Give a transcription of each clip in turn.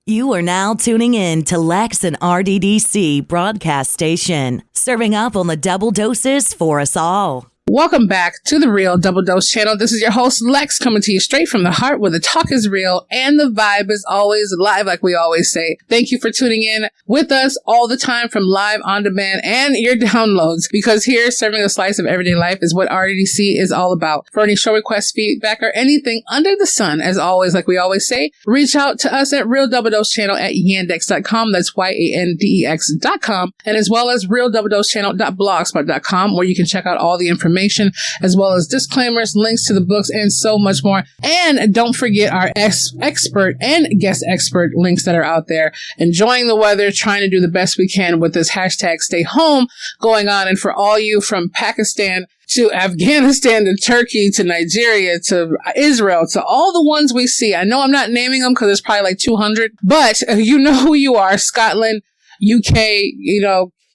You are now tuning in to Lex and RDDC broadcast station, serving up on the double doses for us all. Welcome back to the Real Double Dose channel. This is your host, Lex, coming to you straight from the heart where the talk is real and the vibe is always live, like we always say. Thank you for tuning in with us all the time from live on demand and your downloads, because here, serving a slice of everyday life is what RDC is all about. For any show requests, feedback, or anything under the sun, as always, like we always say, reach out to us at Real Double Dose Channel at yandex.com. That's yandex.com. And as well as realdoubledosechannel.blogspot.com, where you can check out all the information, as well as disclaimers, links to the books, and so much more. And don't forget our expert and guest expert links that are out there. Enjoying the weather, trying to do the best we can with this hashtag stay home going on. And for all you from Pakistan to Afghanistan to Turkey to Nigeria to Israel to all the ones we see, I know I'm not naming them because there's probably like 200, but you know who you are. Scotland, UK,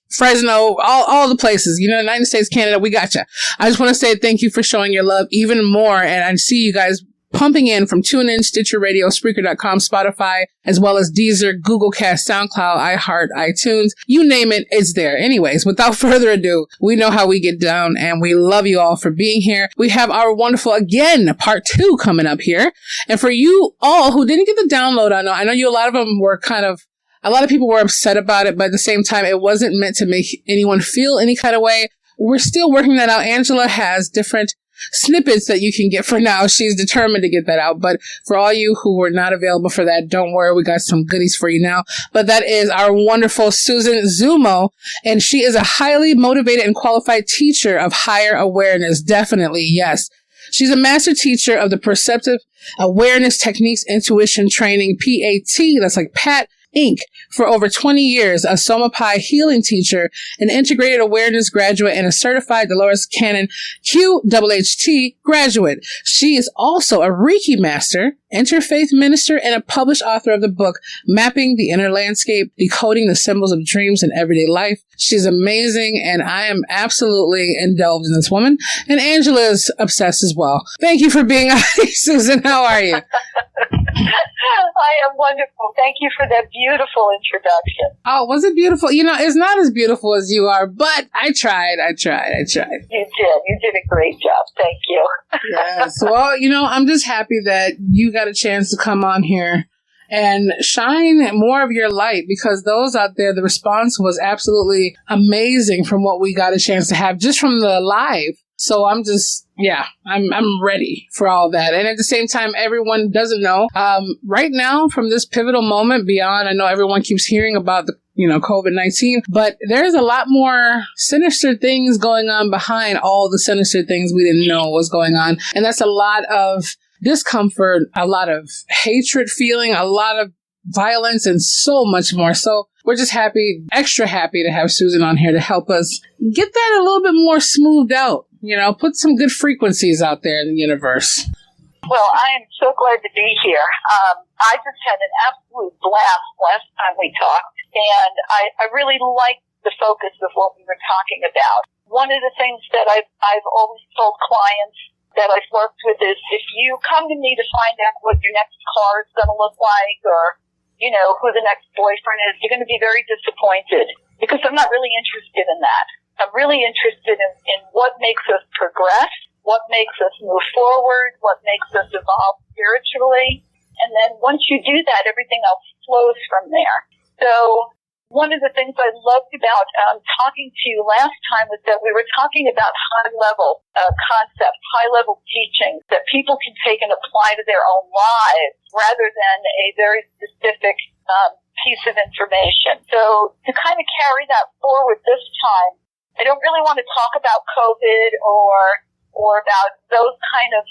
Fresno, all the places, United States, Canada, we got you. I just want to say thank you for showing your love even more. And I see you guys pumping in from TuneIn, Stitcher Radio, Spreaker.com, Spotify, as well as Deezer, Google Cast, SoundCloud, iHeart, iTunes, you name it, it's there. Anyways, without further ado, we know how we get down and we love you all for being here. We have our wonderful, again, part 2 coming up here. And for you all who didn't get the download, I know you, a lot of them were a lot of people were upset about it, but at the same time, it wasn't meant to make anyone feel any kind of way. We're still working that out. Angela has different snippets that you can get for now. She's determined to get that out. But for all you who were not available for that, don't worry. We got some goodies for you now. But that is our wonderful Susan Zummo. And she is a highly motivated and qualified teacher of higher awareness. Definitely, yes. She's a master teacher of the Perceptive Awareness Techniques Intuition Training, PAT. That's like Pat Inc. For over 20 years, a Somapai healing teacher, an integrated awareness graduate, and a certified Dolores Cannon QHHT graduate. She is also a Reiki master, interfaith minister, and a published author of the book, Mapping the Inner Landscape, Decoding the Symbols of Dreams in Everyday Life. She's amazing, and I am absolutely indulged in this woman. And Angela is obsessed as well. Thank you for being on, Susan. How are you? I am wonderful. Thank you for that beautiful introduction. Oh, was it beautiful? It's not as beautiful as you are, but I tried. You did. You did a great job. Thank you. Yes. Well, I'm just happy that you got a chance to come on here and shine more of your light, because those out there, the response was absolutely amazing from what we got a chance to have just from the live. So I'm ready for all that. And at the same time, everyone doesn't know, right now from this pivotal moment beyond, I know everyone keeps hearing about the, COVID-19, but there's a lot more sinister things going on behind all the sinister things we didn't know was going on. And that's a lot of discomfort, a lot of hatred feeling, a lot of violence, and so much more. So we're just extra happy to have Susan on here to help us get that a little bit more smoothed out. Put some good frequencies out there in the universe. Well, I am so glad to be here. I just had an absolute blast last time we talked, and I really liked the focus of what we were talking about. One of the things that I've always told clients that I've worked with is, if you come to me to find out what your next car is going to look like, or who the next boyfriend is, you're going to be very disappointed, because I'm not really interested in that. I'm really interested in what makes us progress, what makes us move forward, what makes us evolve spiritually. And then once you do that, everything else flows from there. So one of the things I loved about talking to you last time was that we were talking about high-level concepts, high-level teachings that people can take and apply to their own lives rather than a very specific piece of information. So to kind of carry that forward this time, I don't really want to talk about COVID or about those kind of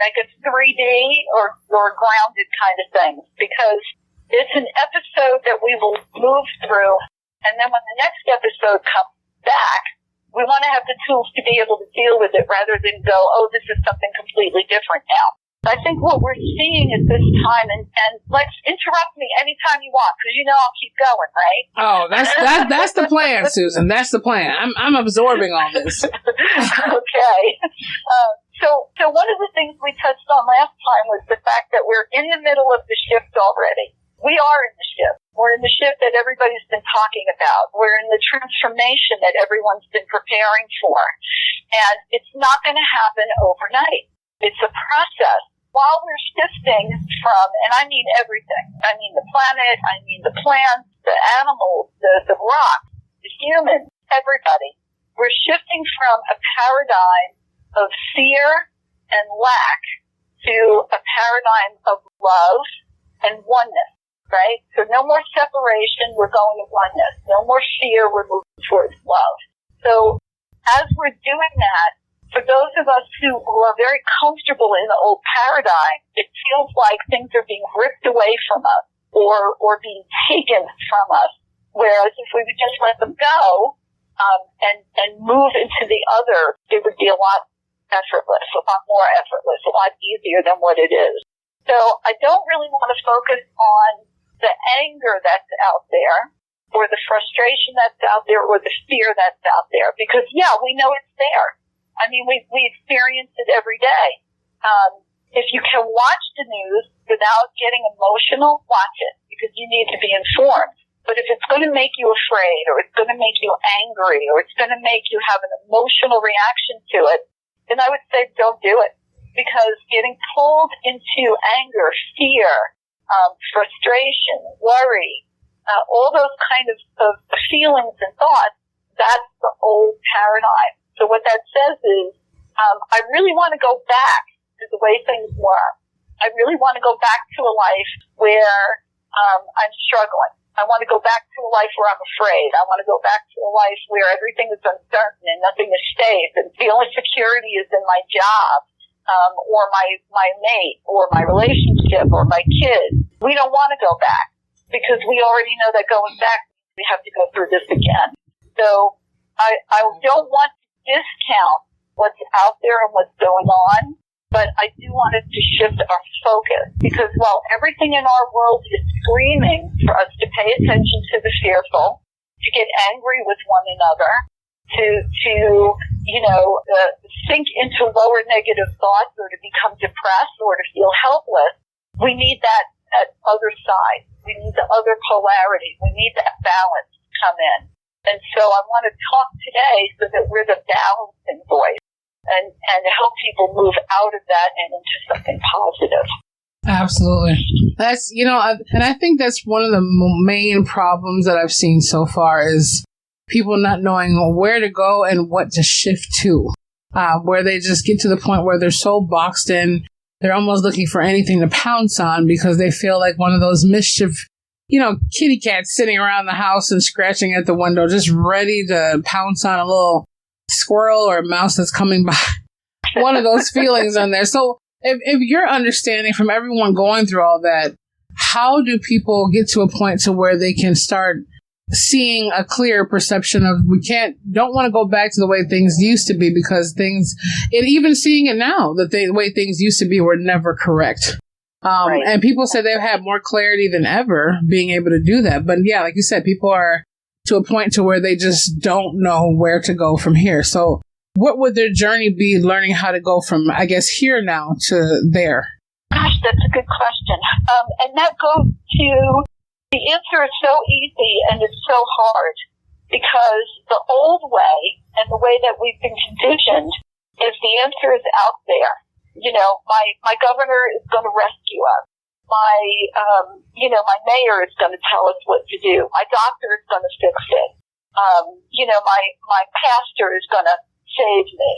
I guess 3D or grounded kind of things, because it's an episode that we will move through, and then when the next episode comes back, we want to have the tools to be able to deal with it rather than go, oh, this is something completely different now. I think what we're seeing at this time, and Lex, interrupt me anytime you want, because I'll keep going, right? Oh, that's the plan, Susan. That's the plan. I'm absorbing all this. Okay. So one of the things we touched on last time was the fact that we're in the middle of the shift already. We are in the shift. We're in the shift that everybody's been talking about. We're in the transformation that everyone's been preparing for. And it's not going to happen overnight. It's a process. While we're shifting from, and I mean everything, I mean the planet, I mean the plants, the animals, the rocks, the humans, everybody, we're shifting from a paradigm of fear and lack to a paradigm of love and oneness, right? So no more separation, we're going to oneness. No more fear, we're moving towards love. So as we're doing that, for those of us who are very comfortable in the old paradigm, it feels like things are being ripped away from us or being taken from us. Whereas if we would just let them go and move into the other, it would be a lot effortless, a lot more effortless, a lot easier than what it is. So I don't really want to focus on the anger that's out there or the frustration that's out there or the fear that's out there because, yeah, we know it's there. I mean, we experience it every day. If you can watch the news without getting emotional, watch it because you need to be informed. But if it's going to make you afraid or it's going to make you angry or it's going to make you have an emotional reaction to it, then I would say don't do it because getting pulled into anger, fear, frustration, worry, all those kind of feelings and thoughts, that's the old paradigm. So what that says is, I really want to go back to the way things were. I really want to go back to a life where I'm struggling. I want to go back to a life where I'm afraid. I want to go back to a life where everything is uncertain and nothing is safe and the only security is in my job, or my mate or my relationship or my kids. We don't want to go back because we already know that going back, we have to go through this again. So I don't want discount what's out there and what's going on, but I do want us to shift our focus because while everything in our world is screaming for us to pay attention to the fearful, to get angry with one another, to sink into lower negative thoughts or to become depressed or to feel helpless, we need that other side. We need the other polarity. We need that balance to come in. And so I want to talk today so that we're the balancing voice and help people move out of that and into something positive. Absolutely. That's, and I think that's one of the main problems that I've seen so far is people not knowing where to go and what to shift to, where they just get to the point where they're so boxed in, they're almost looking for anything to pounce on because they feel like one of those mischief kitty cats sitting around the house and scratching at the window, just ready to pounce on a little squirrel or a mouse that's coming by. One of those feelings on there. So if you're understanding from everyone going through all that, how do people get to a point to where they can start seeing a clear perception of don't want to go back to the way things used to be because and even seeing it now, that the way things used to be were never correct. Right. And people say they've had more clarity than ever being able to do that. But yeah, like you said, people are to a point to where they just don't know where to go from here. So what would their journey be learning how to go from, I guess, here now to there? Gosh, that's a good question. And that goes to, the answer is so easy and it's so hard because the old way and the way that we've been conditioned is the answer is out there. My governor is going to rescue us. My mayor is going to tell us what to do. My doctor is going to fix it. My pastor is going to save me.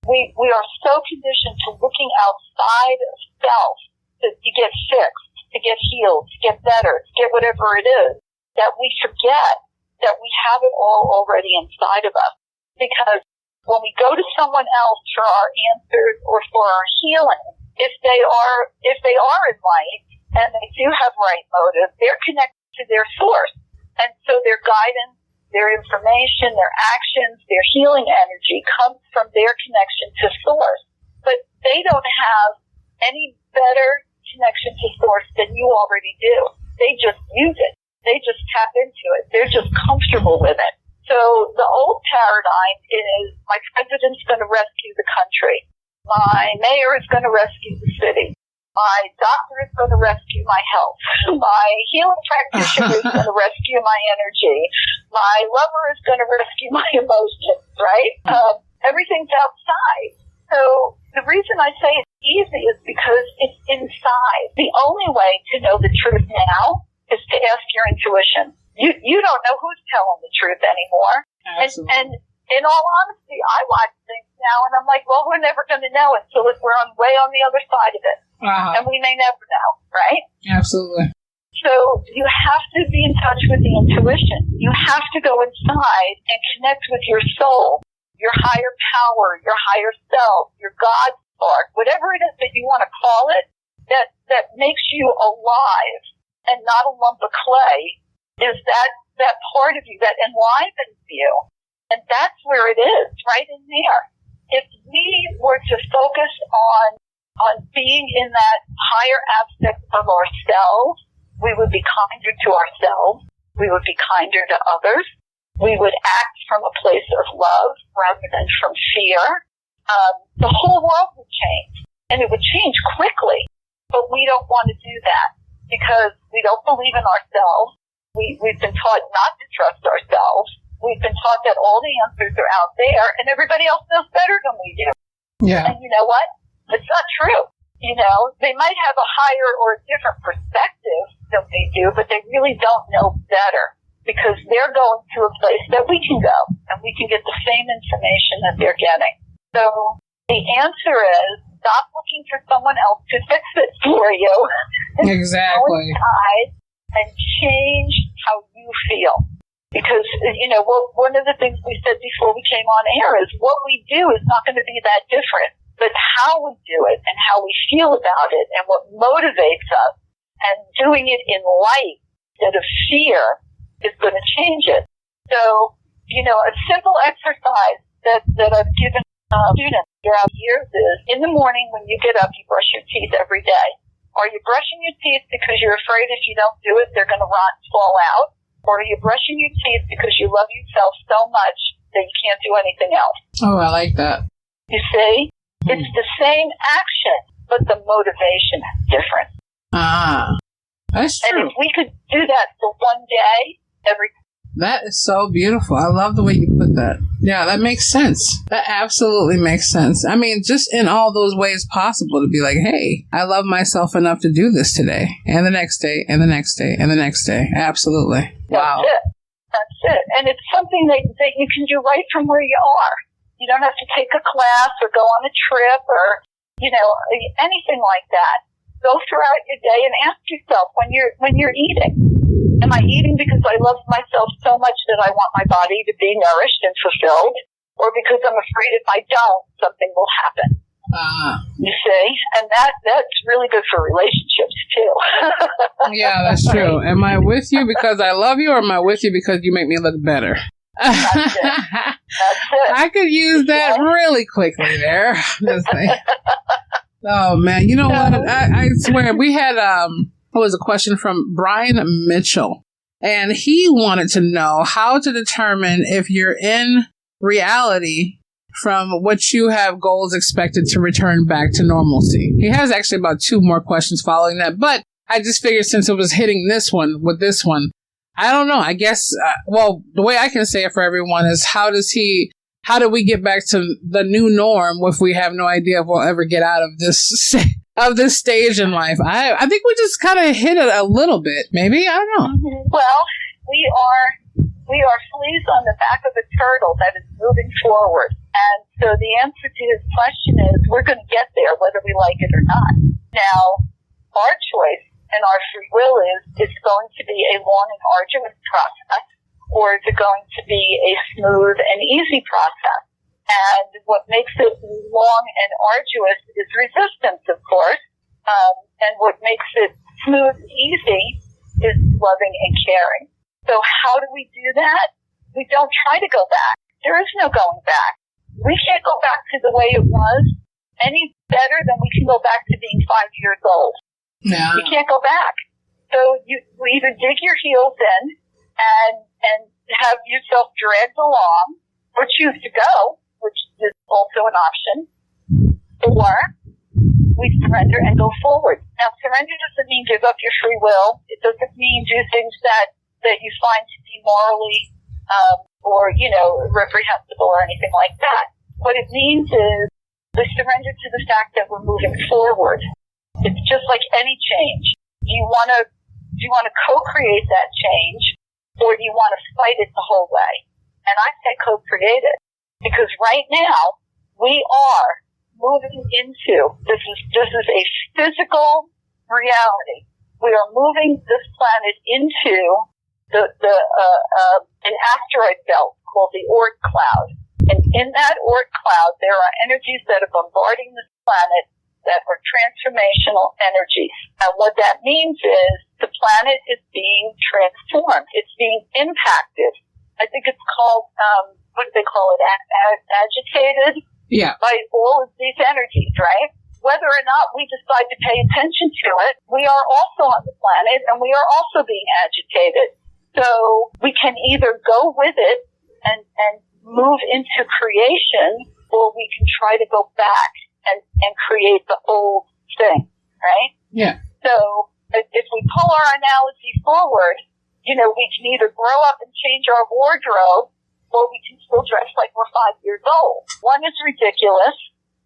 We are so conditioned to looking outside of self to get fixed, to get healed, to get better, to get whatever it is, that we forget that we have it all already inside of us. Because when we go to someone else for our answers or for our healing, if they are in light and they do have right motive, they're connected to their source. And so their guidance, their information, their actions, their healing energy comes from their connection to source. But they don't have any better connection to source than you already do. They just use it. They just tap into it. They're just comfortable with it. So the old paradigm is my president's going to rescue the country. My mayor is going to rescue the city. My doctor is going to rescue my health. My healing practitioner is going to rescue my energy. My lover is going to rescue my emotions, right? Everything's outside. So the reason I say it's easy is because it's inside. The only way to know the truth now is to ask your intuition. You don't know who's telling the truth anymore. And in all honesty, I watch things now and I'm like, well, we're never going to know until we're way on the other side of it. And we may never know, right? Absolutely. So you have to be in touch with the intuition. You have to go inside and connect with your soul, your higher power, your higher self, your God spark, whatever it is that you want to call it, that makes you alive and not a lump of clay, is that part of you that enlivens you. And that's where it is, right in there. If we were to focus on being in that higher aspect of ourselves, we would be kinder to ourselves. We would be kinder to others. We would act from a place of love rather than from fear. The whole world would change, and it would change quickly. But we don't want to do that because we don't believe in ourselves. We've been taught not to trust ourselves. We've been taught that all the answers are out there, and everybody else knows better than we do. Yeah. And you know what? It's not true. You know, they might have a higher or a different perspective than we do, but they really don't know better because they're going to a place that we can go, and we can get the same information that they're getting. So the answer is stop looking for someone else to fix it for you. Exactly. Go inside and change how you feel. Because, you know, one of the things we said before we came on air is what we do is not going to be that different. But how we do it and how we feel about it and what motivates us and doing it in light instead of fear is going to change it. So, you know, a simple exercise that I've given students throughout years is in the morning when you get up, you brush your teeth every day. Are you brushing your teeth because you're afraid if you don't do it, they're going to rot and fall out? Or are you brushing your teeth because you love yourself so much that you can't do anything else? Oh, I like that. You see? It's the same action, but the motivation is different. That's true. And if we could do that for one day, That is so beautiful. I love the way you put that. Yeah, that makes sense. That absolutely makes sense. I mean, just in all those ways possible to be like, hey, I love myself enough to do this today, and the next day, and the next day, and the next day. Absolutely. Wow. That's it. And it's something that you can do right from where you are. You don't have to take a class or go on a trip or, you know, anything like that. Go throughout your day and ask yourself when you're eating. Am I eating because I love myself so much that I want my body to be nourished and fulfilled? Or because I'm afraid if I don't, something will happen? You see? And that's really good for relationships, too. Yeah, that's true. Am I with you because I love you, or am I with you because you make me look better? That's it. That's it. I could use that really quickly there. Oh, man. You know what? I swear, we had... It was a question from Brian Mitchell, and he wanted to know how to determine if you're in reality from what you have goals expected to return back to normalcy. He has actually about 2 more questions following that, but I just figured since it was hitting this one with this one, I don't know. I guess, well, the way I can say it for everyone is how do we get back to the new norm if we have no idea if we'll ever get out of this stage in life? I think we just kind of hit it a little bit. Maybe, I don't know. Well, we are fleas on the back of a turtle that is moving forward. And so the answer to his question is we're going to get there whether we like it or not. Now, our choice and our free will is going to be a long and arduous process, or is it going to be a smooth and easy process? And what makes it long and arduous is resistance, of course. And what makes it smooth and easy is loving and caring. So how do we do that? We don't try to go back. There is no going back. We can't go back to the way it was any better than we can go back to being 5 years old. Yeah. You can't go back. So you either dig your heels in and have yourself dragged along, or choose to go, which is also an option, or we surrender and go forward. Now, surrender doesn't mean give up your free will. It doesn't mean do things that you find to be morally or, reprehensible or anything like that. What it means is we surrender to the fact that we're moving forward. It's just like any change. Do you want to co-create that change, or do you want to fight it the whole way? And I say co-create it, because right now we are moving into this is a physical reality. We are moving this planet into an asteroid belt called the Oort cloud. And in that Oort cloud, there are energies that are bombarding this planet that are transformational energies. And what that means is the planet is being transformed. It's being impacted. I think it's called, what do they call it, agitated? Yeah. By all of these energies, right? Whether or not we decide to pay attention to it, we are also on the planet and we are also being agitated. So we can either go with it and move into creation, or we can try to go back and create the old thing, right? Yeah. So if we pull our analogy forward, we can either grow up and change our wardrobe, or we can still dress like we're 5 years old. One is ridiculous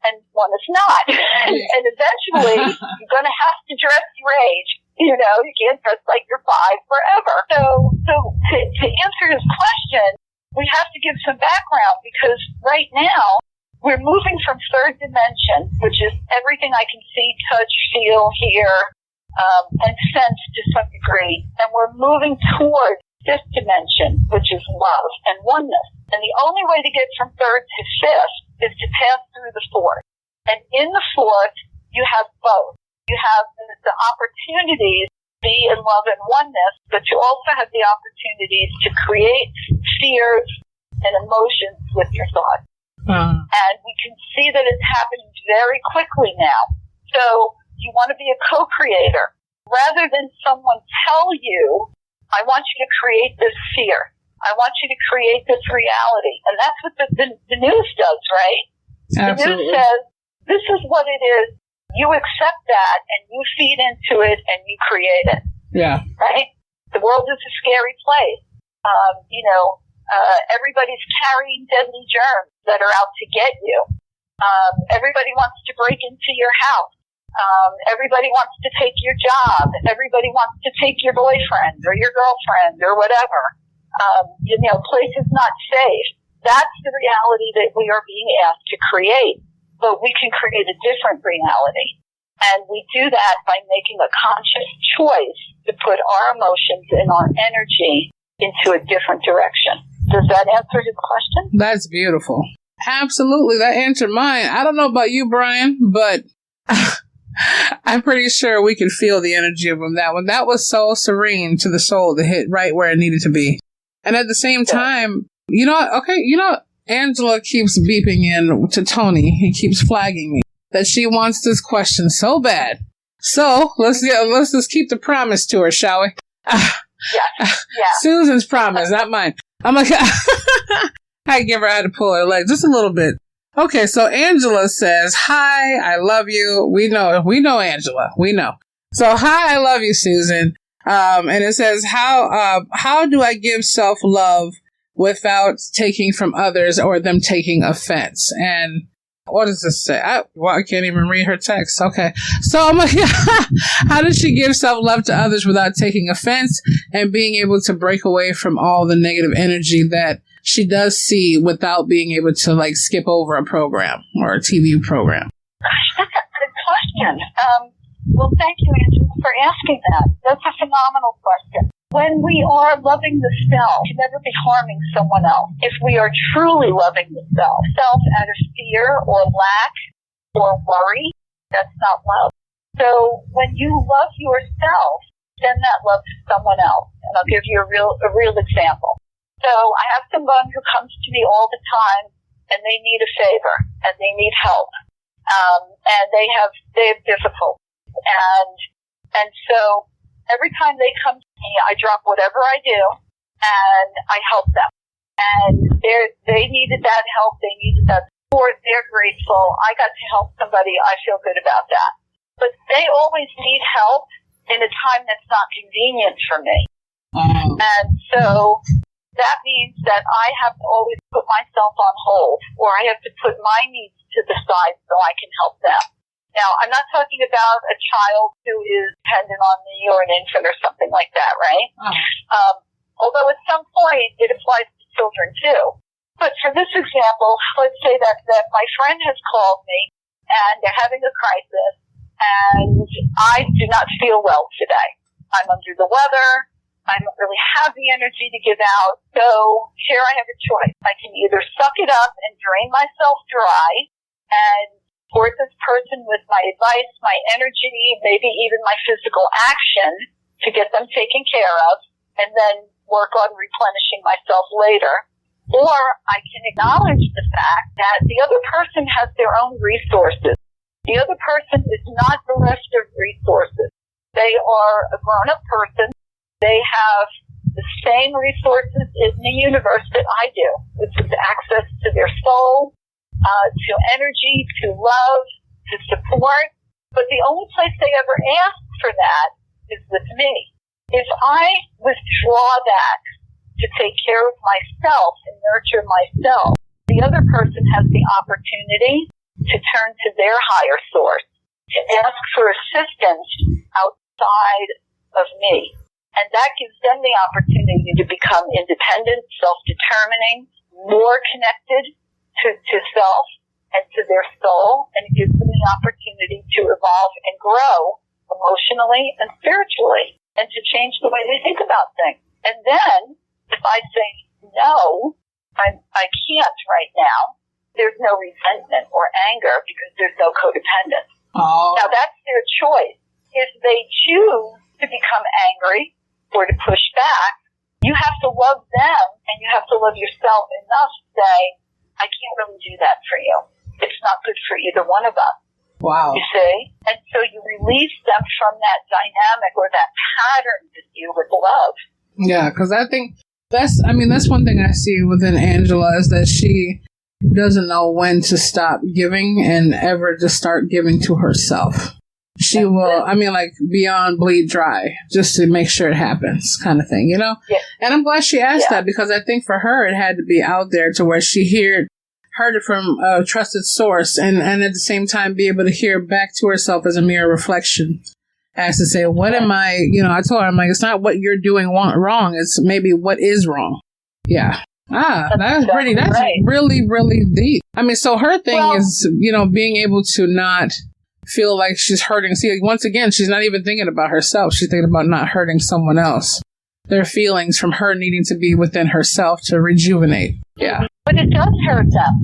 and one is not. and eventually you're going to have to dress your age. You can't dress like you're 5 forever. So to answer his question, we have to give some background, because right now we're moving from third dimension, which is everything I can see, touch, feel, hear, and sense to some degree. And we're moving towards fifth dimension, which is love and oneness. And the only way to get from third to fifth is to pass through the fourth. And in the fourth, you have both. You have the opportunities to be in love and oneness, but you also have the opportunities to create fears and emotions with your thoughts. And we can see that it's happening very quickly now. So you want to be a co-creator. Rather than someone tell you, I want you to create this fear. I want you to create this reality. And that's what the news does, right? Absolutely. The news says, this is what it is. You accept that and you feed into it and you create it. Yeah. Right? The world is a scary place. Everybody's carrying deadly germs that are out to get you. Everybody wants to break into your house. Everybody wants to take your job. Everybody wants to take your boyfriend or your girlfriend or whatever. Place is not safe. That's the reality that we are being asked to create. But we can create a different reality. And we do that by making a conscious choice to put our emotions and our energy into a different direction. Does that answer his question? That's beautiful. Absolutely. That answered mine. I don't know about you, Brian, but I'm pretty sure we could feel the energy of him. That was so serene to the soul to hit right where it needed to be. And at the same time, Angela keeps beeping in to Tony. He keeps flagging me that she wants this question so bad. So let's just keep the promise to her, shall we? Yeah. Susan's promise, not mine. I'm like, I give her how to pull her leg just a little bit. Okay, so Angela says, "Hi, I love you." We know Angela. We know. So, "Hi, I love you, Susan." And it says, "How do I give self-love without taking from others or them taking offense?" And what does this say? I can't even read her text. Okay. So I'm like, how does she give self-love to others without taking offense and being able to break away from all the negative energy that she does see without being able to skip over a program or a TV program? Gosh, that's a good question. Well, thank you, Angela, for asking that. That's a phenomenal question. When we are loving the self, we can never be harming someone else. If we are truly loving the self out of fear or lack or worry, that's not love. So when you love yourself, send that love to someone else. And I'll give you a real example. So I have someone who comes to me all the time and they need a favor and they need help. And they have difficulties. And so every time they come to me, I drop whatever I do and I help them. And they needed that help. They needed that or they're grateful. I got to help somebody. I feel good about that. But they always need help in a time that's not convenient for me. And so that means that I have to always put myself on hold, or I have to put my needs to the side so I can help them. Now, I'm not talking about a child who is dependent on me or an infant or something like that, right? Although at some point it applies to children too. But for this example, let's say that my friend has called me and they're having a crisis and I do not feel well today. I'm under the weather. I don't really have the energy to give out. So here I have a choice. I can either suck it up and drain myself dry and support this person with my advice, my energy, maybe even my physical action to get them taken care of, and then work on replenishing myself later. Or I can acknowledge the fact that the other person has their own resources. The other person is not bereft of resources. They are a grown-up person. They have the same resources in the universe that I do, which is access to their soul, to energy, to love, to support. But the only place they ever ask for that is with me. If I withdraw that to take care of myself and nurture myself, the other person has the opportunity to turn to their higher source, to ask for assistance outside of me. And that gives them the opportunity to become independent, self-determining, more connected to self and to their soul, and it gives them the opportunity to evolve and grow emotionally and spiritually, and to change the way they think about things. And then, if I say, no, I can't right now, there's no resentment or anger because there's no codependence. Oh. Now, that's their choice. If they choose to become angry or to push back, you have to love them and you have to love yourself enough to say, I can't really do that for you. It's not good for either one of us. Wow. You see? And so you release them from that dynamic or that pattern with you with love. Yeah, because I think that's one thing I see within Angela is that she doesn't know when to stop giving and ever to start giving to herself. She will, beyond bleed dry, just to make sure it happens, kind of thing, you know? Yeah. And I'm glad she asked that because I think for her it had to be out there to where she heard it from a trusted source and at the same time be able to hear back to herself as a mirror reflection. As to say, what am I, I told her, I'm like, it's not what you're doing wrong, it's maybe what is wrong. Yeah. That's right. Really, really deep. I mean, so her thing is, being able to not feel like she's hurting. See, once again, she's not even thinking about herself. She's thinking about not hurting someone else. Their feelings from her needing to be within herself to rejuvenate. Yeah. But it does hurt them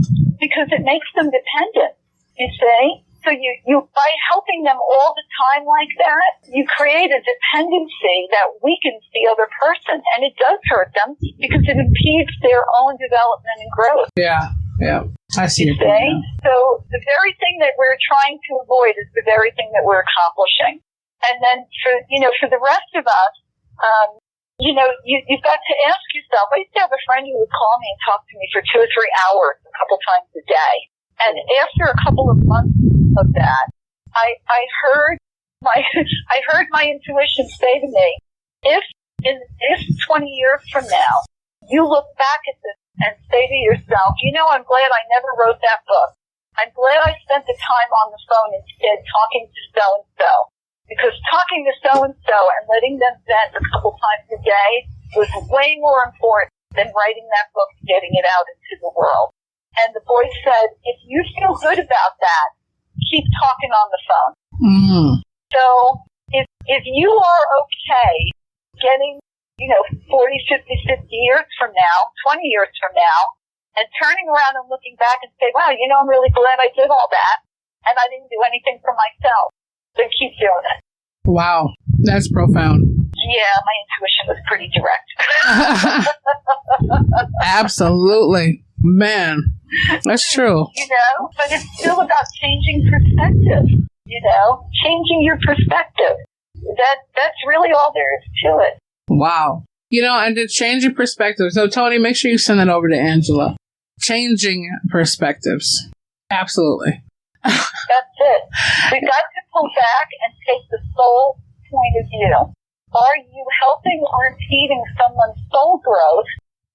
because it makes them dependent, you see? So you by helping them all the time like that, you create a dependency that weakens the other person. And it does hurt them because it impedes their own development and growth. Yeah. I see it. So the very thing that we're trying to avoid is the very thing that we're accomplishing. And then for the rest of us, you've got to ask yourself. I used to have a friend who would call me and talk to me for 2 or 3 hours a couple times a day. And after a couple of months of that, I heard my intuition say to me, if 20 years from now you look back at this and say to yourself, I'm glad I never wrote that book. I'm glad I spent the time on the phone instead talking to so-and-so. Because talking to so-and-so and letting them vent a couple times a day was way more important than writing that book and getting it out into the world. And the voice said, if you feel good about that, keep talking on the phone. Mm. So if you are okay getting, 40, 50, 50 years from now, 20 years from now, and turning around and looking back and say, wow, I'm really glad I did all that, and I didn't do anything for myself, then keep doing it. Wow, that's profound. Yeah, my intuition was pretty direct. Absolutely. Man, that's true. But it's still about changing perspective, changing your perspective. That's really all there is to it. Wow. And to change your perspective. So, Tony, make sure you send that over to Angela. Changing perspectives. Absolutely. That's it. We've got to pull back and take the soul point of view. Are you helping or impeding someone's soul growth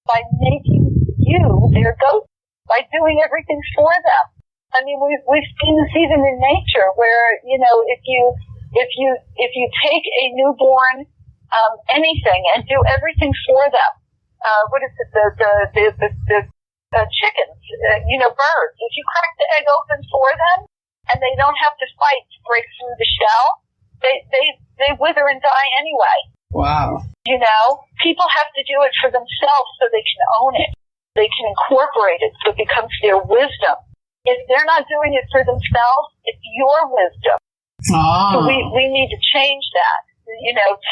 by making you their ghost, by doing everything for them? I mean, we've seen this even in nature, where if you take a newborn anything and do everything for them, what is it? The chickens, birds. If you crack the egg open for them and they don't have to fight to break through the shell, they wither and die anyway. Wow. People have to do it for themselves so they can own it. They can incorporate it so it becomes their wisdom. If they're not doing it for themselves, it's your wisdom. Oh. So we need to change that.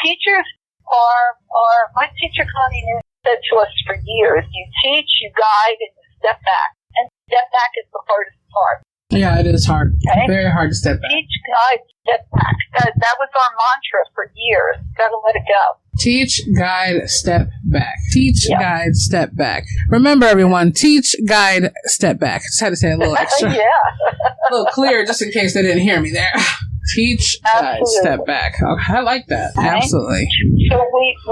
Teachers are my teacher, Connie Newton, said to us for years, you teach, you guide, and you step back. And step back is the hardest part. Yeah, it is hard. Okay? Very hard to step back. Teach, guide, step back. That was our mantra for years. Gotta let it go. Teach, guide, step back. Teach, guide, step back. Remember, everyone, teach, guide, step back. Just had to say a little extra. Yeah. A little clear, just in case they didn't hear me there. Teach, guide, step back. Okay, I like that. Okay. Absolutely. So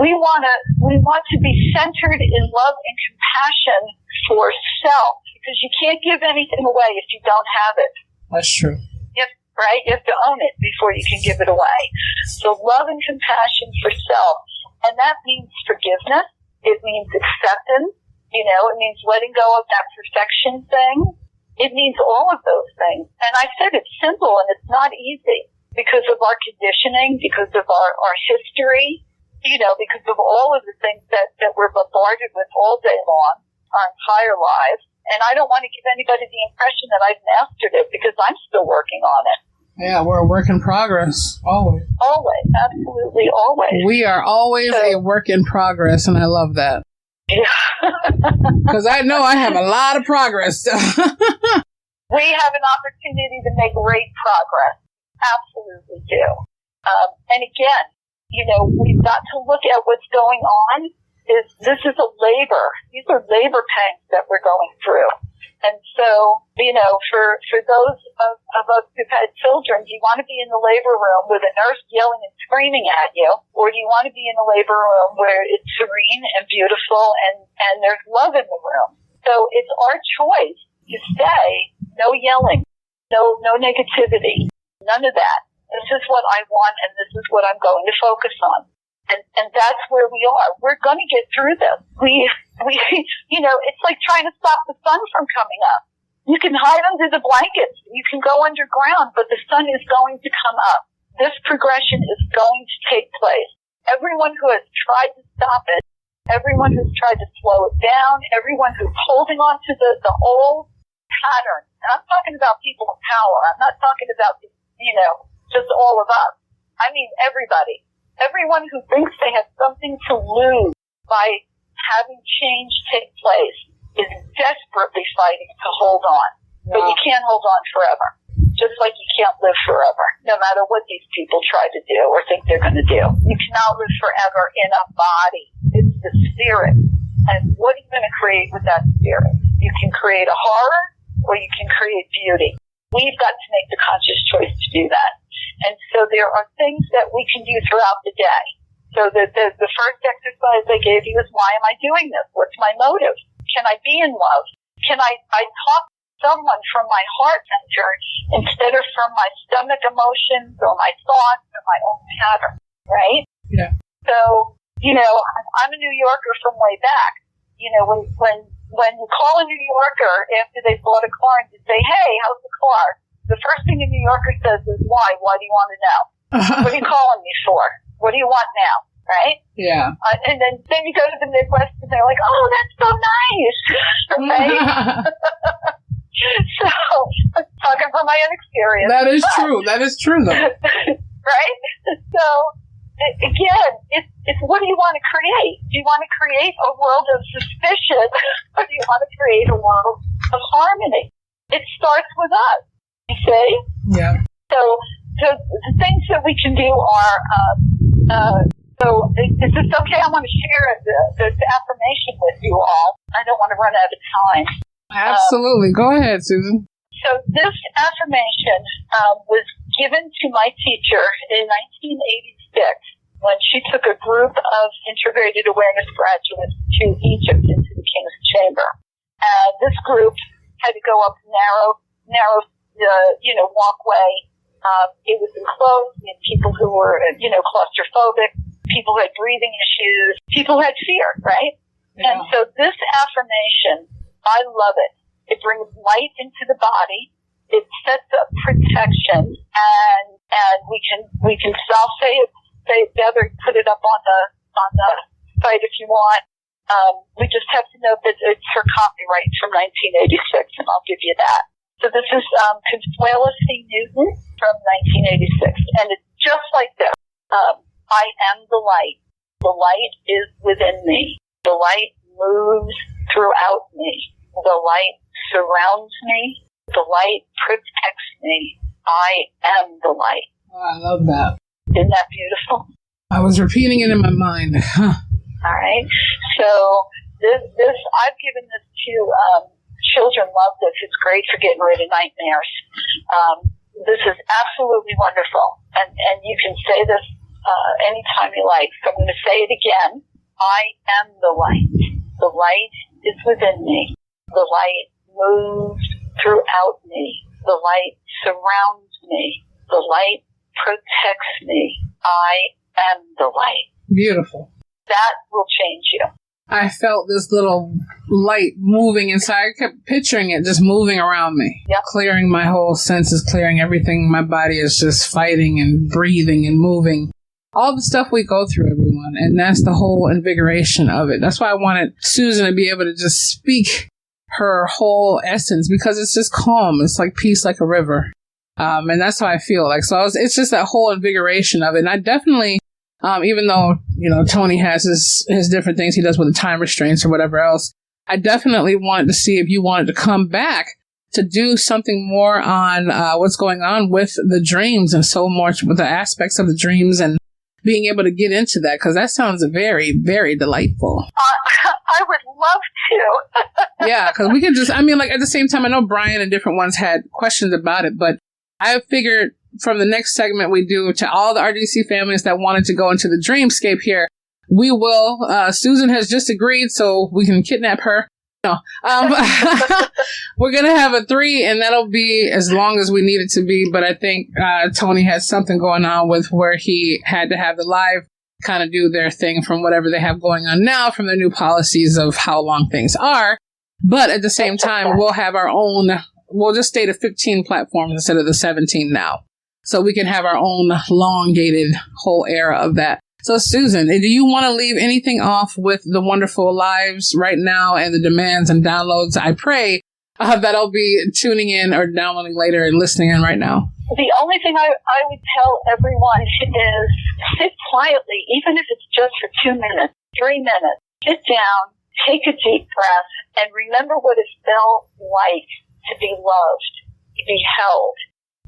we want to be centered in love and compassion for self, because you can't give anything away if you don't have it. That's true. Right? You have to own it before you can give it away. So love and compassion for self. And that means forgiveness. It means acceptance. It means letting go of that perfection thing. It means all of those things. And I said it's simple and it's not easy because of our conditioning, because of our history, because of all of the things that we're bombarded with all day long, our entire lives. And I don't want to give anybody the impression that I've mastered it, because I'm still working on it. Yeah, we're a work in progress. Always. Always. Absolutely always. We are always a work in progress, and I love that. Because I know I have a lot of progress. We have an opportunity to make great progress. Absolutely do. And again, we've got to look at what's going on. This is a labor. These are labor pangs that we're going through. And so, for those of us who've had children, do you want to be in the labor room with a nurse yelling and screaming at you? Or do you want to be in the labor room where it's serene and beautiful and there's love in the room? So it's our choice to stay, no yelling, no negativity, none of that. This is what I want, and this is what I'm going to focus on. And that's where we are. We're going to get through this. We, it's like trying to stop the sun from coming up. You can hide under the blankets. You can go underground, but the sun is going to come up. This progression is going to take place. Everyone who has tried to stop it, everyone who's tried to slow it down, everyone who's holding on to the old pattern. And I'm talking about people in power. I'm not talking about, just all of us. I mean everybody. Everyone who thinks they have something to lose by having change take place is desperately fighting to hold on. But you can't hold on forever. Just like you can't live forever, no matter what these people try to do or think they're going to do. You cannot live forever in a body. It's the spirit. And what are you going to create with that spirit? You can create a horror or you can create beauty. We've got to make the conscious choice to do that. And so there are things that we can do throughout the day. So the first exercise I gave you is, why am I doing this? What's my motive? Can I be in love? Can I talk to someone from my heart center instead of from my stomach emotions or my thoughts or my own pattern, right? Yeah. So, I'm a New Yorker from way back. When you call a New Yorker after they bought a car and you say, hey, how's the car? The first thing a New Yorker says is, why? Why do you want to know? What are you calling me for? What do you want now? Right? Yeah. And then you go to the Midwest and they're like, oh, that's so nice. Right? So, I'm talking from my own experience. That is true. That is true, though. Right? So, again, it's what do you want to create? Do you want to create a world of suspicion or do you want to create a world of harmony? It starts with us. You see? Yeah. So the things that we can do are, so is this okay? I want to share the affirmation with you all. I don't want to run out of time. Absolutely. Go ahead, Susan. So this affirmation was given to my teacher in 1986 when she took a group of integrated awareness graduates to Egypt into the King's Chamber. And this group had to go up narrow, walkway. It was enclosed. We had people who were, claustrophobic, people who had breathing issues, people who had fear, right? Yeah. And so this affirmation, I love it. It brings light into the body. It sets up protection, and we can say it together, put it up on the site if you want. We just have to know that it's her copyright from 1986, and I'll give you that. So this is Consuelo C. Newton from 1986, and it's just like this. I am the light. The light is within me. The light moves throughout me. The light surrounds me. The light protects me. I am the light. Oh, I love that. Isn't that beautiful? I was repeating it in my mind. All right. So this I've given this to children. Love this. It's great for getting rid of nightmares. This is absolutely wonderful, and you can say this anytime you like. So I'm going to say it again. I am the light. The light is within me. The light moves throughout me. The light surrounds me. The light protects me. I am the light. Beautiful. That will change you. I felt this little light moving inside. I kept picturing it just moving around me. Yep. Clearing my whole senses, clearing everything. My body is just fighting and breathing and moving. All the stuff we go through, everyone. And that's the whole invigoration of it. That's why I wanted Susan to be able to just speak her whole essence, because it's just calm. It's like peace, like a river. And that's how I feel like. So it's just that whole invigoration of it. And I definitely, even though, Tony has his different things he does with the time restraints or whatever else, I definitely wanted to see if you wanted to come back to do something more on what's going on with the dreams and so much with the aspects of the dreams and being able to get into that, because that sounds very, very delightful. I would love to. Yeah, because we could just, at the same time, I know Brian and different ones had questions about it, but I figured from the next segment we do to all the RDC families that wanted to go into the dreamscape here, we will. Susan has just agreed, so we can kidnap her. No. We're going to have a 3, and that'll be as long as we need it to be. But I think Tony has something going on with where he had to have the live kind of do their thing from whatever they have going on now from the new policies of how long things are. But at the same time, we'll have our own, we'll just stay to 15 platforms instead of the 17 now. So we can have our own elongated whole era of that. So Susan, do you want to leave anything off with the wonderful lives right now and the demands and downloads? I pray that'll be tuning in or downloading later and listening in right now. The only thing I would tell everyone is sit quietly, even if it's just for 2 minutes, 3 minutes. Sit down, take a deep breath, and remember what it felt like to be loved, to be held.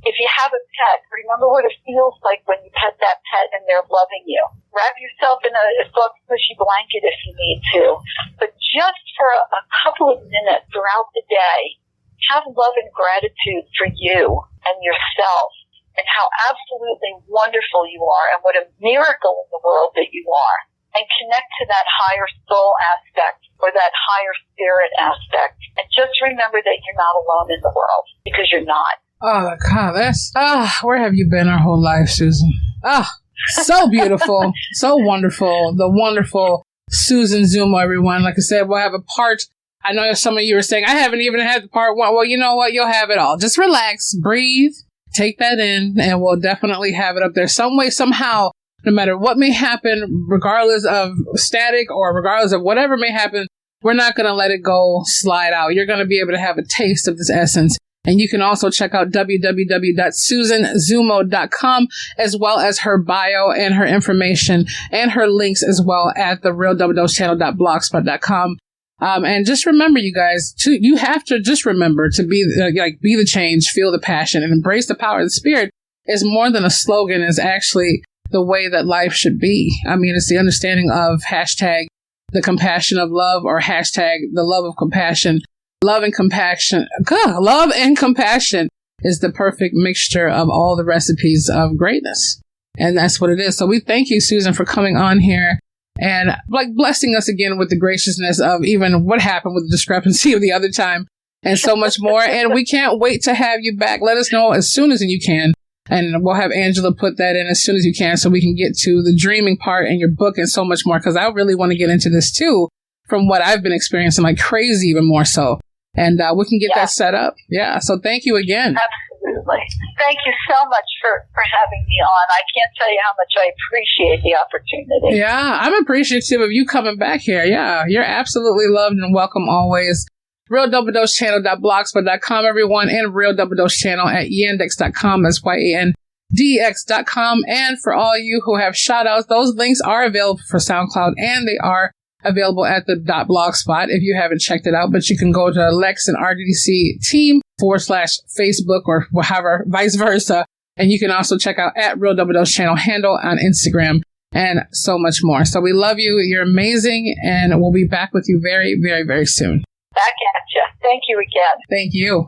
If you have a pet, remember what it feels like when you pet that pet and they're loving you. Wrap yourself in a soft, cushy blanket if you need to. But just for a couple of minutes throughout the day, have love and gratitude for you and yourself and how absolutely wonderful you are and what a miracle in the world that you are. And connect to that higher soul aspect or that higher spirit aspect. And just remember that you're not alone in the world, because you're not. Oh, God, where have you been our whole life, Susan? So beautiful, so wonderful. The wonderful Susan Zummo, everyone. Like I said, we'll have a part. I know some of you are saying, I haven't even had the part 1. Well, you know what? You'll have it all. Just relax, breathe, take that in, and we'll definitely have it up there some way, somehow, no matter what may happen, regardless of static or regardless of whatever may happen, we're not going to let it go slide out. You're going to be able to have a taste of this essence. And you can also check out www.susanzummo.com, as well as her bio and her information and her links as well at the realdoubledosechannel.blogspot.com. And just remember, you guys, you have to just remember to be the change, feel the passion, and embrace the power of the spirit is more than a slogan, is actually the way that life should be. It's the understanding of hashtag the compassion of love or hashtag the love of compassion. love and compassion. Love and compassion is the perfect mixture of all the recipes of greatness. And that's what it is. So we thank you, Susan, for coming on here and like blessing us again with the graciousness of even what happened with the discrepancy of the other time and so much more. And we can't wait to have you back. Let us know as soon as you can. And we'll have Angela put that in as soon as you can so we can get to the dreaming part and your book and so much more. Because I really want to get into this too, from what I've been experiencing, like crazy, even more so. And we can get that set up. Yeah. So thank you again. Absolutely. Thank you so much for having me on. I can't tell you how much I appreciate the opportunity. Yeah, I'm appreciative of you coming back here. Yeah, you're absolutely loved and welcome always. RealDoubleDoseChannel.blogspot.com, everyone, and Real Double Dose Channel at yandex.com. That's YANDX.com. And for all you who have shout outs, those links are available for SoundCloud and they are available at the .blogspot if you haven't checked it out. But you can go to Lex and RDDC team /Facebook or however, vice versa. And you can also check out at Real Double Dose Channel handle on Instagram and so much more. So we love you. You're amazing. And we'll be back with you very, very, very soon. Back at you. Thank you again. Thank you.